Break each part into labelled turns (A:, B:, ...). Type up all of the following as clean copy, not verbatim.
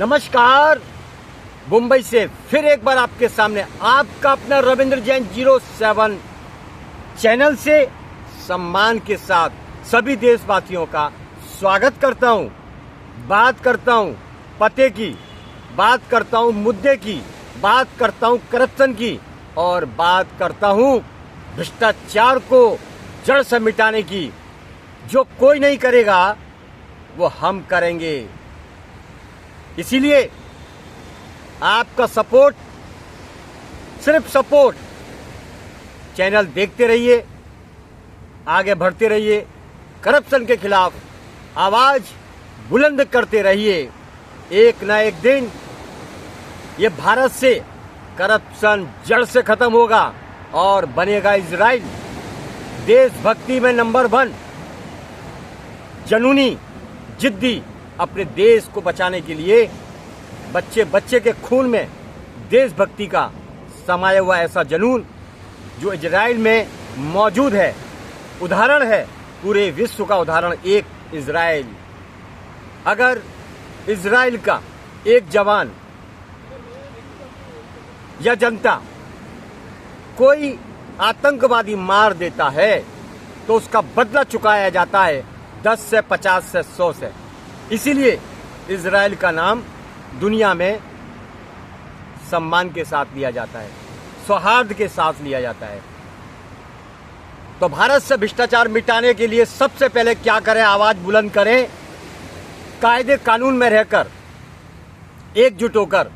A: नमस्कार। मुंबई से फिर एक बार आपके सामने आपका अपना रविंद्र जैन 07 चैनल से सम्मान के साथ सभी देशवासियों का स्वागत करता हूं। बात करता हूं पते की, बात करता हूं मुद्दे की, बात करता हूं करप्शन की और बात करता हूं भ्रष्टाचार को जड़ से मिटाने की। जो कोई नहीं करेगा वो हम करेंगे। इसीलिए आपका सपोर्ट, सिर्फ सपोर्ट, चैनल देखते रहिए, आगे बढ़ते रहिए, करप्शन के खिलाफ आवाज बुलंद करते रहिए। एक ना एक दिन ये भारत से करप्शन जड़ से खत्म होगा और बनेगा इजराइल देशभक्ति में नंबर 1, जुनूनी, जिद्दी, अपने देश को बचाने के लिए बच्चे बच्चे के खून में देशभक्ति का समाया हुआ ऐसा जुनून जो इजराइल में मौजूद है। उदाहरण है पूरे विश्व का, उदाहरण एक इजराइल। अगर इजराइल का एक जवान या जनता कोई आतंकवादी मार देता है तो उसका बदला चुकाया जाता है 10 से 50 से 100 से। इसीलिए इजराइल का नाम दुनिया में सम्मान के साथ लिया जाता है, सौहार्द के साथ लिया जाता है। तो भारत से भ्रष्टाचार मिटाने के लिए सबसे पहले क्या करें? आवाज बुलंद करें, कायदे कानून में रहकर एकजुट होकर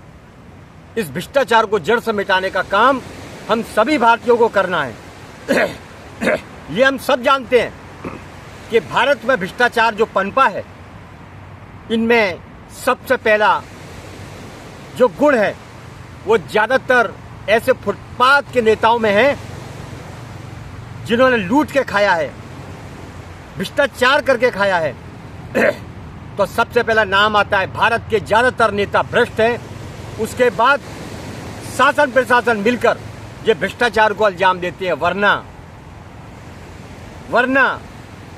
A: इस भ्रष्टाचार को जड़ से मिटाने का काम हम सभी भारतीयों को करना है। ये हम सब जानते हैं कि भारत में भ्रष्टाचार जो पनपा है, इनमें सबसे पहला जो गुण है वो ज्यादातर ऐसे फुटपाथ के नेताओं में है जिन्होंने लूट के खाया है, भ्रष्टाचार करके खाया है। तो सबसे पहला नाम आता है, भारत के ज्यादातर नेता भ्रष्ट हैं। उसके बाद शासन प्रशासन मिलकर ये भ्रष्टाचार को अंजाम देते हैं। वरना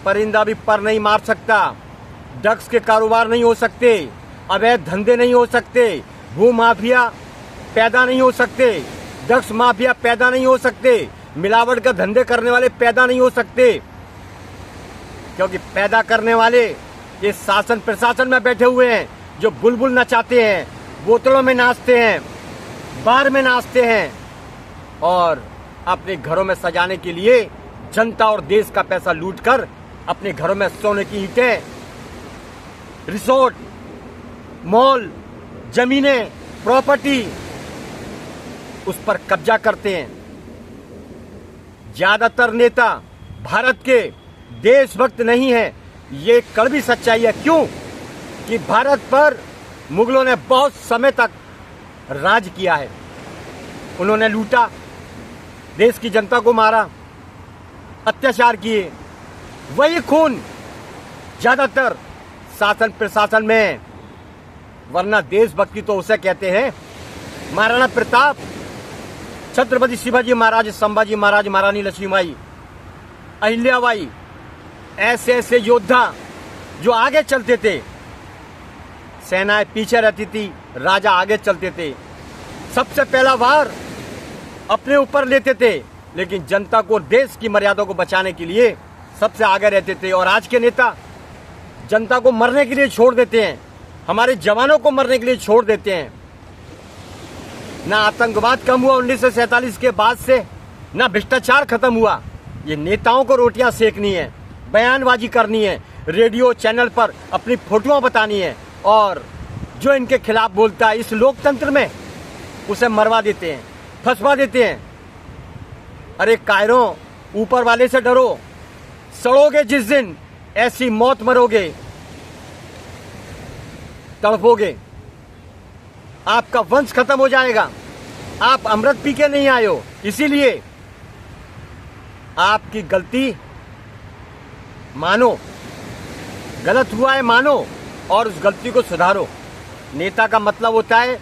A: परिंदा भी पर नहीं मार सकता, ड्रग्स के कारोबार नहीं हो सकते, अवैध धंधे नहीं हो सकते, भू माफिया पैदा नहीं हो सकते, ड्रग्स माफिया पैदा नहीं हो सकते, मिलावट का धंधे करने वाले पैदा नहीं हो सकते। क्योंकि पैदा करने वाले ये शासन प्रशासन में बैठे हुए हैं जो बुलबुल नचाते हैं, बोतलों में नाचते हैं, बार में नाचते हैं और अपने घरों में सजाने के लिए जनता और देश का पैसा लूटकर अपने घरों में सोने की ईंटें, रिसोर्ट, मॉल, जमीनें, प्रॉपर्टी उस पर कब्जा करते हैं। ज्यादातर नेता भारत के देशभक्त नहीं है, ये कड़वी सच्चाई है। क्यों? कि भारत पर मुगलों ने बहुत समय तक राज किया है। उन्होंने लूटा, देश की जनता को मारा, अत्याचार किए। वही खून ज्यादातर शासन प्रशासन में। वरना देशभक्ति तो उसे कहते हैं। महाराणा प्रताप, छत्रपति शिवाजी महाराज, संभाजी महाराज, महारानी लक्ष्मीबाई, अहिल्याबाई, ऐसे ऐसे योद्धा जो आगे चलते थे, सेनाएं पीछे रहती थी, राजा आगे चलते थे। सबसे पहला वार अपने ऊपर लेते थे, लेकिन जनता को, देश की मर्यादा को बचाने के लिए सबसे आगे रहते थे। और आज के नेता जनता को मरने के लिए छोड़ देते हैं, हमारे जवानों को मरने के लिए छोड़ देते हैं। ना आतंकवाद कम हुआ 1947 के बाद से, ना भ्रष्टाचार खत्म हुआ। ये नेताओं को रोटियां सेकनी है, बयानबाजी करनी है, रेडियो चैनल पर अपनी फोटोआं बतानी है और जो इनके खिलाफ बोलता है इस लोकतंत्र में उसे मरवा देते हैं, फंसवा देते हैं। अरे कायरों, ऊपर वाले से डरो, सड़ोगे जिस दिन ऐसी मौत मरोगे, तड़पोगे, आपका वंश खत्म हो जाएगा। आप अमृत पी के नहीं आए हो, इसीलिए आपकी गलती मानो, गलत हुआ है मानो और उस गलती को सुधारो। नेता का मतलब होता है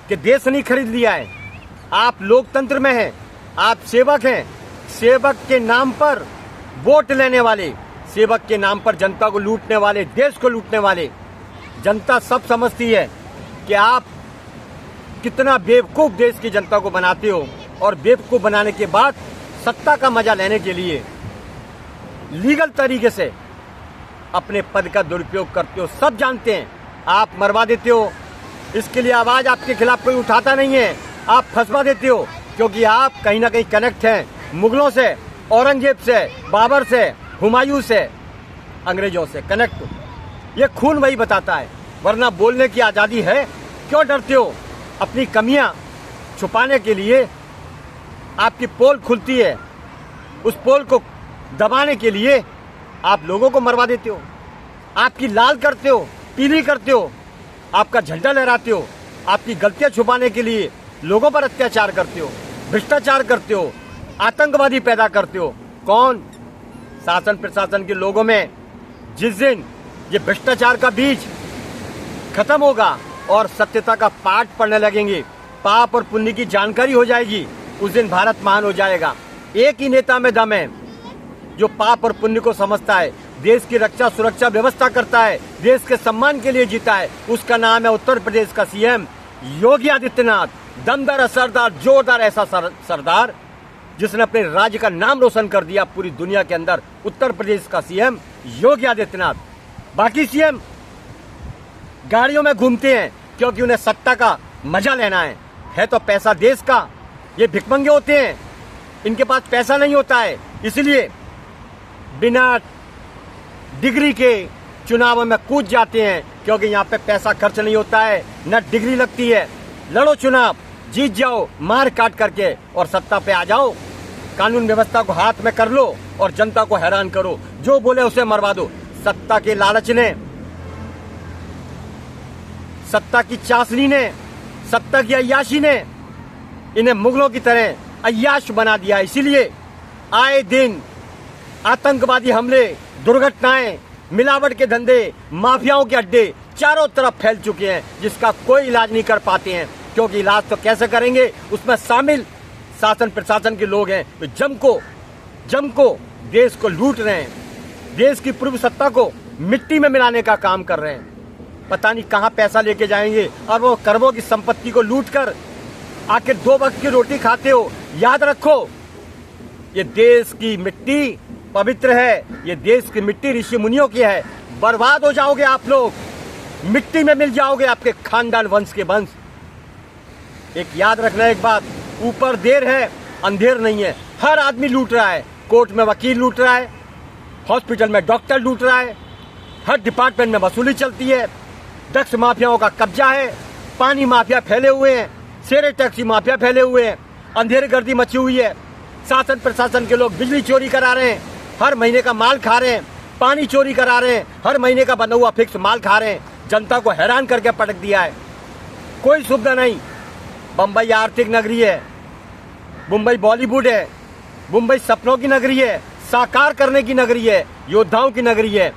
A: कि देश नहीं खरीद लिया है, आप लोकतंत्र में हैं, आप सेवक हैं। सेवक के नाम पर वोट लेने वाले, सेवक के नाम पर जनता को लूटने वाले, देश को लूटने वाले, जनता सब समझती है कि आप कितना बेवकूफ़ देश की जनता को बनाते हो और बेवकूफ़ बनाने के बाद सत्ता का मजा लेने के लिए लीगल तरीके से अपने पद का दुरुपयोग करते हो। सब जानते हैं, आप मरवा देते हो। इसके लिए आवाज़ आपके खिलाफ कोई उठाता नहीं है, आप फंसवा देते हो, क्योंकि आप कहीं ना कहीं कनेक्ट हैं मुगलों से, औरंगजेब से, बाबर से, हुमायूं से, अंग्रेजों से कनेक्ट हो। ये खून वही बताता है, वरना बोलने की आज़ादी है। क्यों डरते हो? अपनी कमियां छुपाने के लिए आपकी पोल खुलती है, उस पोल को दबाने के लिए आप लोगों को मरवा देते हो, आपकी लाल करते हो, पीली करते हो, आपका झंडा लहराते हो, आपकी गलतियां छुपाने के लिए लोगों पर अत्याचार करते हो, भ्रष्टाचार करते हो, आतंकवादी पैदा करते हो। कौन? शासन प्रशासन के लोगों में जिस दिन ये भ्रष्टाचार का बीज खत्म होगा और सत्यता का पाठ पढ़ने लगेंगे, पाप और पुण्य की जानकारी हो जाएगी, उस दिन भारत महान हो जाएगा। एक ही नेता में दम है जो पाप और पुण्य को समझता है, देश की रक्षा सुरक्षा व्यवस्था करता है, देश के सम्मान के लिए जीता है। उसका नाम है उत्तर प्रदेश का सीएम योगी आदित्यनाथ। दमदार सरदार, जोरदार ऐसा सरदार जिसने अपने राज्य का नाम रोशन कर दिया पूरी दुनिया के अंदर। उत्तर प्रदेश का सीएम योगी आदित्यनाथ। बाकी सीएम गाड़ियों में घूमते हैं क्योंकि उन्हें सत्ता का मजा लेना है तो पैसा देश का। ये भिखमंगे होते हैं, इनके पास पैसा नहीं होता है, इसलिए बिना डिग्री के चुनाव में कूद जाते हैं, क्योंकि यहाँ पे पैसा खर्च नहीं होता है, न डिग्री लगती है। लड़ो चुनाव, जीत जाओ मार काट करके और सत्ता पे आ जाओ, कानून व्यवस्था को हाथ में कर लो और जनता को हैरान करो, जो बोले उसे मरवा दो। सत्ता के लालच ने, सत्ता की चासनी ने, सत्ता की अय्याशी ने इन्हें मुगलों की तरह अय्याश बना दिया। इसीलिए आए दिन आतंकवादी हमले, दुर्घटनाएं, मिलावट के धंधे, माफियाओं के अड्डे चारों तरफ फैल चुके हैं, जिसका कोई इलाज नहीं कर पाते हैं, क्योंकि इलाज तो कैसे करेंगे? उसमें शामिल शासन प्रशासन के लोग हैं जो जम को देश को लूट रहे हैं, देश की पूर्व सत्ता को मिट्टी में मिलाने का काम कर रहे हैं। पता नहीं कहां पैसा लेके जाएंगे और वो करोड़ों की संपत्ति को लूट कर आखिर 2 वक्त की रोटी खाते हो। याद रखो, ये देश की मिट्टी पवित्र है, ये देश की मिट्टी ऋषि मुनियों की है। बर्बाद हो जाओगे आप लोग, मिट्टी में मिल जाओगे, आपके खानदान वंश के वंश। एक याद रखना एक बात, ऊपर देर है अंधेर नहीं है। हर आदमी लूट रहा है, कोर्ट में वकील लूट रहा है, हॉस्पिटल में डॉक्टर लूट रहा है, हर डिपार्टमेंट में वसूली चलती है, ड्रग्स माफियाओं का कब्जा है, पानी माफिया फैले हुए हैं, शेरे टैक्सी माफिया फैले हुए हैं, अंधेर गर्दी मची हुई है। शासन प्रशासन के लोग बिजली चोरी करा रहे हैं, हर महीने का माल खा रहे हैं, पानी चोरी करा रहे हैं, हर महीने का बना हुआ फिक्स माल खा रहे हैं, जनता को हैरान करके पटक दिया है। कोई सुविधा नहीं। बम्बई आर्थिक नगरी है, मुंबई बॉलीवुड है, मुंबई सपनों की नगरी है, साकार करने की नगरी है, योद्धाओं की नगरी है।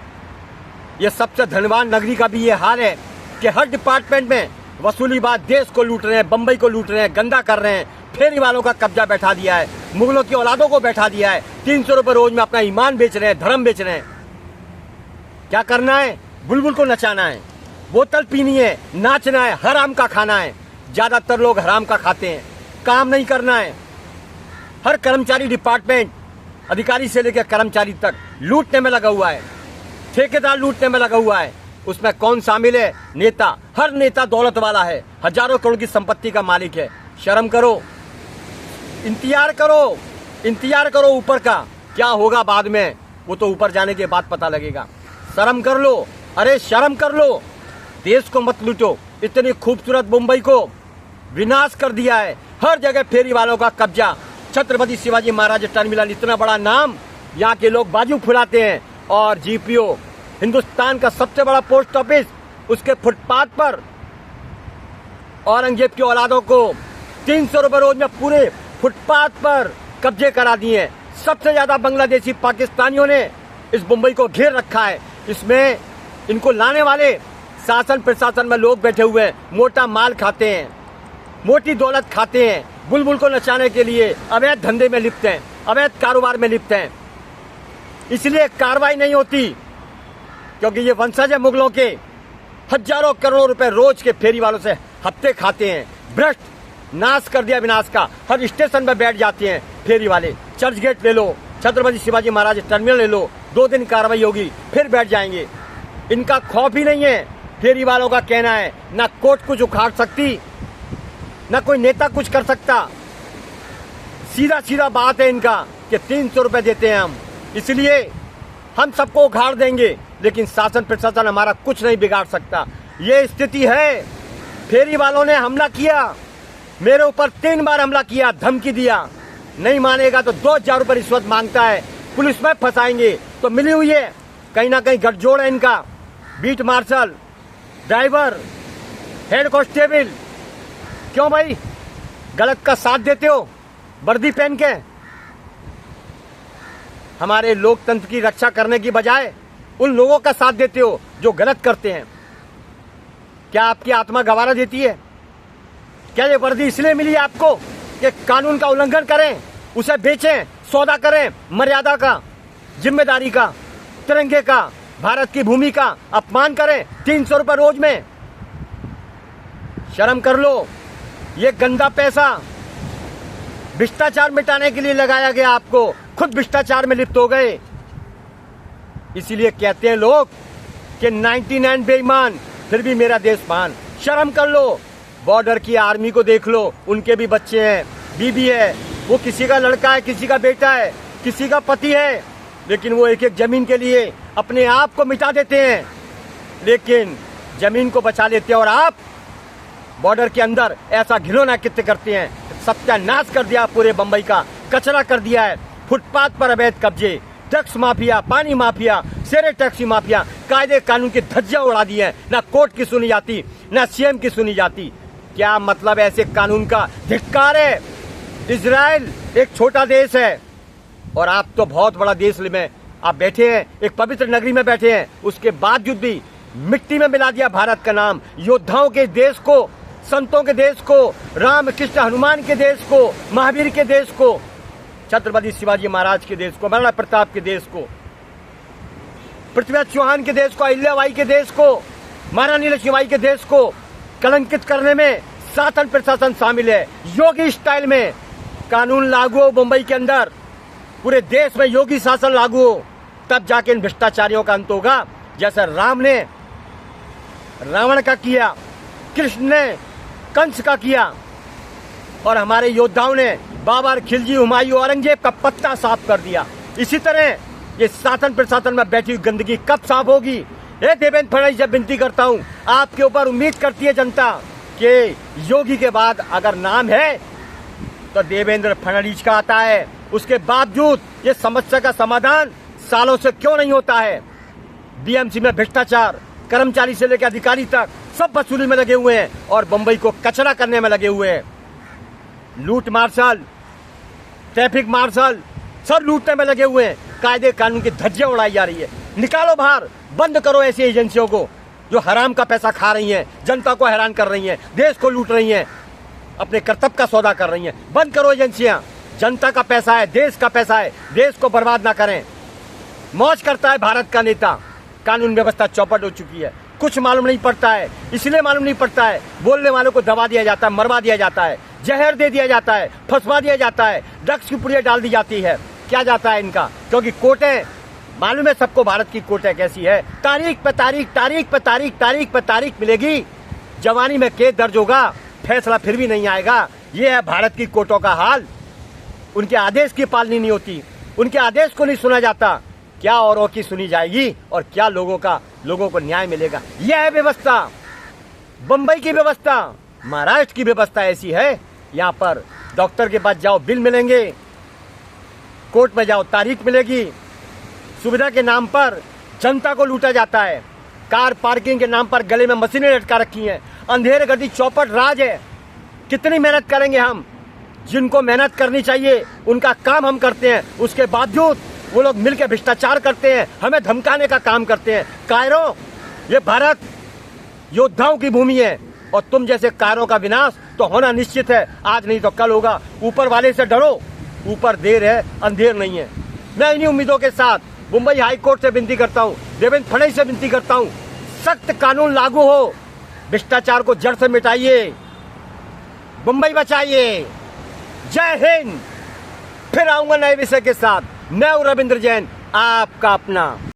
A: ये सबसे धनवान नगरी का भी ये हाल है कि हर डिपार्टमेंट में वसूली बात, देश को लूट रहे हैं, बम्बई को लूट रहे हैं, गंदा कर रहे हैं, फेरी वालों का कब्जा बैठा दिया है, मुगलों की औलादों को बैठा दिया है। 300 रुपए रोज में अपना ईमान बेच रहे हैं, धर्म बेच रहे हैं। क्या करना है? बुलबुल को नचाना है, बोतल पीनी है, नाचना है, हराम का खाना है। ज्यादातर लोग हराम का खाते हैं, काम नहीं करना है। हर कर्मचारी डिपार्टमेंट, अधिकारी से लेकर कर्मचारी तक लूटने में लगा हुआ है, ठेकेदार लूटने में लगा हुआ है। उसमें कौन शामिल है? नेता। हर नेता दौलत वाला है, हजारों करोड़ की संपत्ति का मालिक है। शर्म करो, इंतजार करो ऊपर का। क्या होगा बाद में, वो तो ऊपर जाने के बाद पता लगेगा। शर्म कर लो, अरे शर्म कर लो। देश को मत लूटो। इतनी खूबसूरत मुंबई को विनाश कर दिया है, हर जगह फेरी वालों का कब्जा। छत्रपति शिवाजी महाराज टर्मिनल, इतना बड़ा नाम, यहाँ के लोग बाजू फुलाते हैं। और जीपीओ, हिंदुस्तान का सबसे बड़ा पोस्ट ऑफिस, उसके फुटपाथ पर औरंगजेब की औलादों को 300 रुपए रोज में पूरे फुटपाथ पर कब्जे करा दिए। सबसे ज्यादा बांग्लादेशी पाकिस्तानियों ने इस मुंबई को घेर रखा है। इसमें इनको लाने वाले शासन प्रशासन में लोग बैठे हुए हैं, मोटा माल खाते हैं, मोटी दौलत खाते हैं, बुलबुल को नचाने के लिए अवैध धंधे में लिप्त हैं, अवैध कारोबार में लिप्त हैं। इसलिए कार्रवाई नहीं होती, क्योंकि ये वंशज है मुगलों के। हजारों करोड़ों रुपए रोज के फेरी वालों से हफ्ते खाते हैं। भ्रष्ट, नाश कर दिया विनाश का। हर स्टेशन पर बैठ जाते हैं फेरी वाले। चर्च गेट ले लो, छत्रपति शिवाजी महाराज टर्मिनल ले लो, 2 दिन कार्रवाई होगी फिर बैठ जाएंगे। इनका खौफ ही नहीं है। फेरी वालों का कहना है ना कोर्ट कुछ उखाड़ सकती, ना कोई नेता कुछ कर सकता। सीधा सीधा बात है इनका कि 300 रुपए देते हैं हम, इसलिए हम सबको उखाड़ देंगे, लेकिन शासन प्रशासन हमारा कुछ नहीं बिगाड़ सकता। ये स्थिति है। फेरी वालों ने हमला किया, मेरे ऊपर 3 बार हमला किया, धमकी दिया, नहीं मानेगा तो 2000 रुपए रिश्वत मांगता है, पुलिस में फंसाएंगे। तो मिली हुई है, कहीं ना कहीं गठजोड़ है इनका। Beat marshal, driver, head constable, क्यों भाई गलत का साथ देते हो वर्दी पहन के? हमारे लोकतंत्र की रक्षा करने की बजाय उन लोगों का साथ देते हो जो गलत करते हैं। क्या आपकी आत्मा गवारा देती है? क्या ये वर्दी इसलिए मिली आपको कि कानून का उल्लंघन करें, उसे बेचें, सौदा करें, मर्यादा का, जिम्मेदारी का, तिरंगे का, भारत की भूमि का अपमान करें 300 रुपए रोज में? शर्म कर लो। ये गंदा पैसा भ्रष्टाचार मिटाने के लिए लगाया गया, आपको खुद भ्रष्टाचार में लिप्त हो गए। इसीलिए कहते हैं लोग कि 99 बेईमान फिर भी मेरा देश महान। शर्म कर लो। बॉर्डर की आर्मी को देख लो, उनके भी बच्चे हैं, बीबी है, वो किसी का लड़का है, किसी का बेटा है, किसी का पति है, लेकिन वो एक एक जमीन के लिए अपने आप को मिटा देते हैं, लेकिन जमीन को बचा लेते हैं। और आप बॉर्डर के अंदर ऐसा घिनौना कृत्य करते हैं। सत्यानाश कर दिया पूरे बंबई का, कचरा कर दिया है। फुटपाथ पर अवैध कब्जे, टैक्स माफिया, पानी माफिया, शेरे टैक्सी माफिया, कायदे कानून की धज्जियां उड़ा दी है। ना कोर्ट की सुनी जाती, ना सीएम की सुनी जाती। क्या मतलब ऐसे कानून का? धिक्कार है। इजराइल एक छोटा देश है और आप तो बहुत बड़ा देश में आप बैठे हैं, एक पवित्र नगरी में बैठे हैं, उसके बावजूद भी मिट्टी में मिला दिया भारत का नाम। योद्धाओं के देश को, संतों के देश को, राम कृष्ण हनुमान के देश को, महावीर के देश को, छत्रपति शिवाजी महाराज के देश को, महाराणा प्रताप के देश को, पृथ्वीराज चौहान के देश को, अहिल्याबाई के देश को, महारानी लक्ष्मीबाई के देश को कलंकित करने में शासन प्रशासन शामिल है। योगी स्टाइल में कानून लागू हो मुंबई के अंदर, पूरे देश में योगी शासन लागू हो, तब जाके इन भ्रष्टाचारियों का अंत होगा। जैसा राम ने रावण का किया, कृष्ण ने कंस का किया, और हमारे योद्धाओं ने बाबर, खिलजी, हुमायूं, औरंगजेब का पत्ता साफ कर दिया। इसी तरह ये शासन प्रशासन में बैठी हुई गंदगी कब साफ होगी? देवेंद्र फडणवीस से विनती करता हूं, आपके ऊपर उम्मीद करती है जनता कि योगी के बाद अगर नाम है तो देवेंद्र फडणवीस का आता है। उसके बावजूद ये समस्या का समाधान सालों से क्यों नहीं होता है? बीएमसी में भ्रष्टाचार, कर्मचारी से लेकर अधिकारी तक सब वसूली में लगे हुए हैं और बंबई को कचरा करने में लगे हुए हैं। लूट मार्शल, ट्रैफिक मार्शल सब लूटने में लगे हुए हैं। कायदे कानून की धज्जियां उड़ाई जा रही है। निकालो बाहर, बंद करो ऐसी एजेंसियों को जो हराम का पैसा खा रही हैं, जनता को हैरान कर रही हैं, देश को लूट रही हैं, अपने कर्तव्य का सौदा कर रही हैं। बंद करो एजेंसियां। जनता का पैसा है, देश का पैसा है, देश को बर्बाद ना करें। मौज करता है भारत का नेता। कानून व्यवस्था चौपट हो चुकी है, कुछ मालूम नहीं पड़ता है। इसलिए मालूम नहीं पड़ता है, बोलने वालों को दबा दिया जाता है, मरवा दिया जाता है, जहर दे दिया जाता है, फंसवा दिया जाता है, ड्रग्स की पुड़िया डाल दी जाती है। क्या जाता है इनका? क्योंकि कोर्टें मालूम है सबको, भारत की कोर्टें कैसी है। तारीख पे तारीख, तारीख पे तारीख, तारीख पे तारीख मिलेगी, जवानी में केस दर्ज होगा, फैसला फिर भी नहीं आएगा। ये है भारत की कोर्टों का हाल। उनके आदेश की पालनी नहीं होती, उनके आदेश को नहीं सुना जाता। क्या औरों की सुनी जाएगी और क्या लोगों को न्याय मिलेगा? यह है व्यवस्था। बंबई की व्यवस्था, महाराष्ट्र की व्यवस्था ऐसी है। यहाँ पर डॉक्टर के पास जाओ बिल मिलेंगे, कोर्ट में जाओ तारीख मिलेगी। सुविधा के नाम पर जनता को लूटा जाता है। कार पार्किंग के नाम पर गले में मशीनें लटका रखी हैं। अंधेर गति चौपट राज है। कितनी मेहनत करेंगे हम? जिनको मेहनत करनी चाहिए उनका काम हम करते हैं, उसके बावजूद वो लोग मिलकर भ्रष्टाचार करते हैं, हमें धमकाने का काम करते हैं। कायरों, ये भारत योद्धाओं की भूमि है और तुम जैसे कायरों का विनाश तो होना निश्चित है। आज नहीं तो कल होगा। ऊपर वाले से डरो, ऊपर देर है, अंधेर नहीं है। मैं इन्हीं उम्मीदों के साथ मुंबई हाई कोर्ट से विनती करता हूँ, देवेंद्र फडणवीस से विनती करता हूँ, सख्त कानून लागू हो, भ्रष्टाचार को जड़ से मिटाइए, मुंबई बचाइए। जय हिंद। फिर आऊंगा नए विषय के साथ। मैं हूं रविंद्र जैन, आपका अपना।